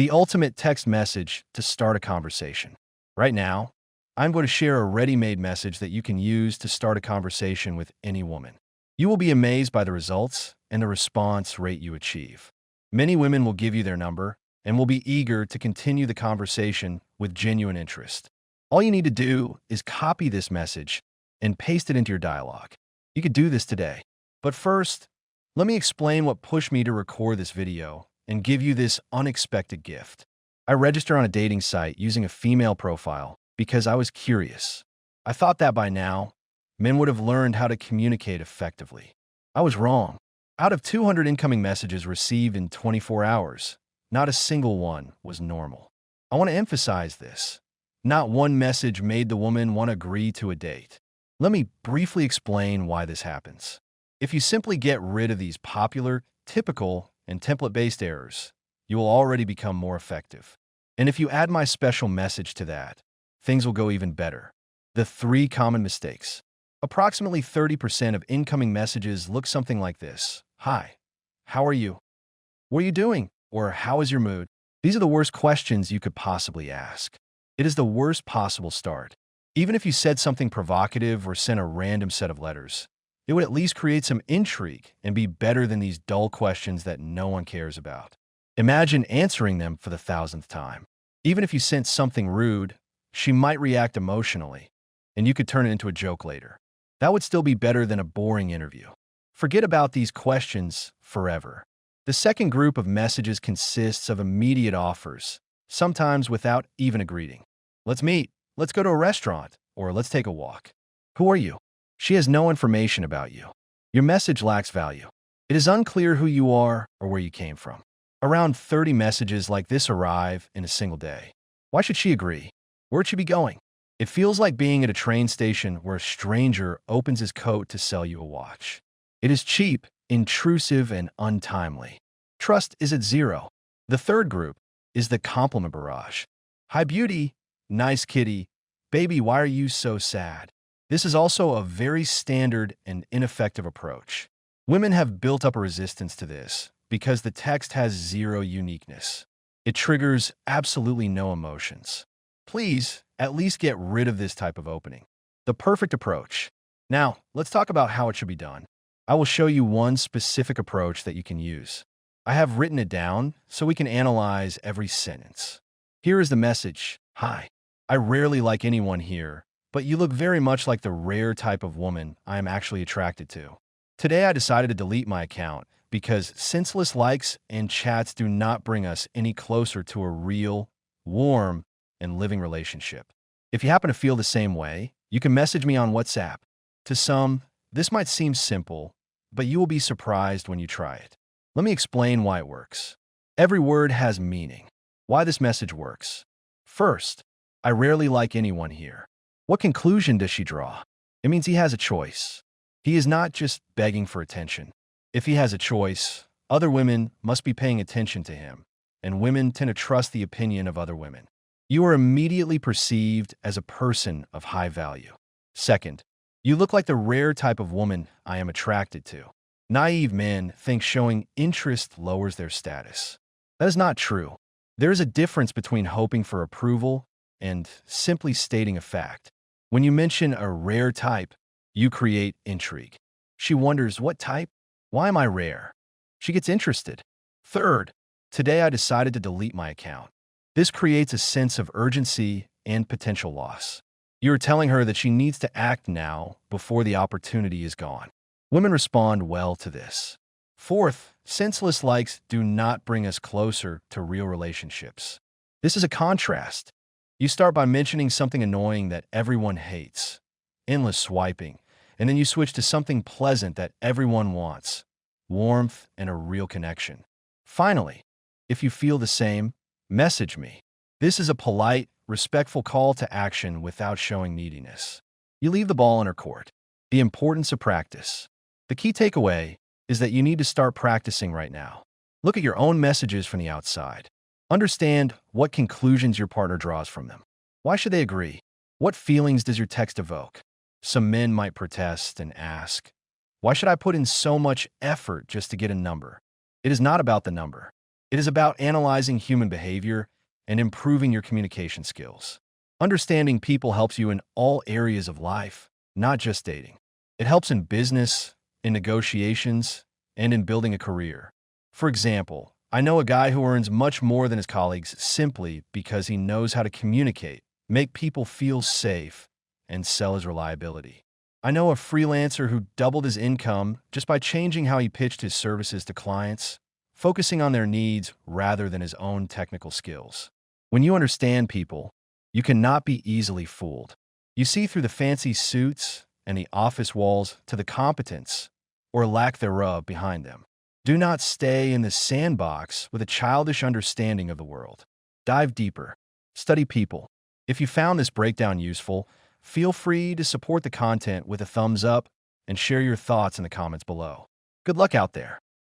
the ultimate text message to start a conversation. Right now, I'm going to share a ready-made message that you can use to start a conversation with any woman. You will be amazed by the results and the response rate you achieve. Many women will give you their number and will be eager to continue the conversation with genuine interest. All you need to do is copy this message and paste it into your dialogue. You could do this today. But first, let me explain what pushed me to record this video and give you this unexpected gift. I registered on a dating site using a female profile because I was curious. I thought that by now, men would have learned how to communicate effectively. I was wrong. Out of 200 incoming messages received in 24 hours, not a single one was normal. I want to emphasize this. Not one message made the woman want to agree to a date. Let me briefly explain why this happens. If you simply get rid of these popular, typical, and template-based errors, you will already become more effective. And if you add my special message to that, things will go even better. The 3 common mistakes. Approximately 30% of incoming messages look something like this. Hi, how are you? What are you doing? Or how is your mood? These are the worst questions you could possibly ask. It is the worst possible start. Even if you said something provocative or sent a random set of letters, it would at least create some intrigue and be better than these dull questions that no one cares about. Imagine answering them for the 1,000th time. Even if you sent something rude, she might react emotionally, and you could turn it into a joke later. That would still be better than a boring interview. Forget about these questions forever. The second group of messages consists of immediate offers, sometimes without even a greeting. Let's meet, let's go to a restaurant, or let's take a walk. Who are you? She has no information about you. Your message lacks value. It is unclear who you are or where you came from. Around 30 messages like this arrive in a single day. Why should she agree? Where'd she be going? It feels like being at a train station where a stranger opens his coat to sell you a watch. It is cheap, intrusive, and untimely. Trust is at 0. The third group is the compliment barrage. Hi, beauty. Nice kitty. Baby, why are you so sad? This is also a very standard and ineffective approach. Women have built up a resistance to this because the text has 0 uniqueness. It triggers absolutely no emotions. Please, at least get rid of this type of opening. The perfect approach. Now, let's talk about how it should be done. I will show you one specific approach that you can use. I have written it down so we can analyze every sentence. Here is the message. Hi, I rarely like anyone here, but you look very much like the rare type of woman I am actually attracted to. Today I decided to delete my account because senseless likes and chats do not bring us any closer to a real, warm, and living relationship. If you happen to feel the same way, you can message me on WhatsApp. To some, this might seem simple, but you will be surprised when you try it. Let me explain why it works. Every word has meaning. Why this message works. First, I rarely like anyone here. What conclusion does she draw? It means he has a choice. He is not just begging for attention. If he has a choice, other women must be paying attention to him, and women tend to trust the opinion of other women. You are immediately perceived as a person of high value. Second, you look like the rare type of woman I am attracted to. Naive men think showing interest lowers their status. That is not true. There is a difference between hoping for approval and simply stating a fact. When you mention a rare type, you create intrigue. She wonders, what type? Why am I rare? She gets interested. Third, today I decided to delete my account. This creates a sense of urgency and potential loss. You are telling her that she needs to act now before the opportunity is gone. Women respond well to this. Fourth, senseless likes do not bring us closer to real relationships. This is a contrast. You start by mentioning something annoying that everyone hates, endless swiping, and then you switch to something pleasant that everyone wants, warmth and a real connection. Finally, if you feel the same, message me. This is a polite, respectful call to action without showing neediness. You leave the ball in her court. The importance of practice. The key takeaway is that you need to start practicing right now. Look at your own messages from the outside. Understand what conclusions your partner draws from them. Why should they agree? What feelings does your text evoke? Some men might protest and ask, why should I put in so much effort just to get a number? It is not about the number. It is about analyzing human behavior and improving your communication skills. Understanding people helps you in all areas of life, not just dating. It helps in business, in negotiations, and in building a career. For example, I know a guy who earns much more than his colleagues simply because he knows how to communicate, make people feel safe, and sell his reliability. I know a freelancer who doubled his income just by changing how he pitched his services to clients, focusing on their needs rather than his own technical skills. When you understand people, you cannot be easily fooled. You see through the fancy suits and the office walls to the competence, or lack thereof, behind them. Do not stay in the sandbox with a childish understanding of the world. Dive deeper. Study people. If you found this breakdown useful, feel free to support the content with a thumbs up and share your thoughts in the comments below. Good luck out there.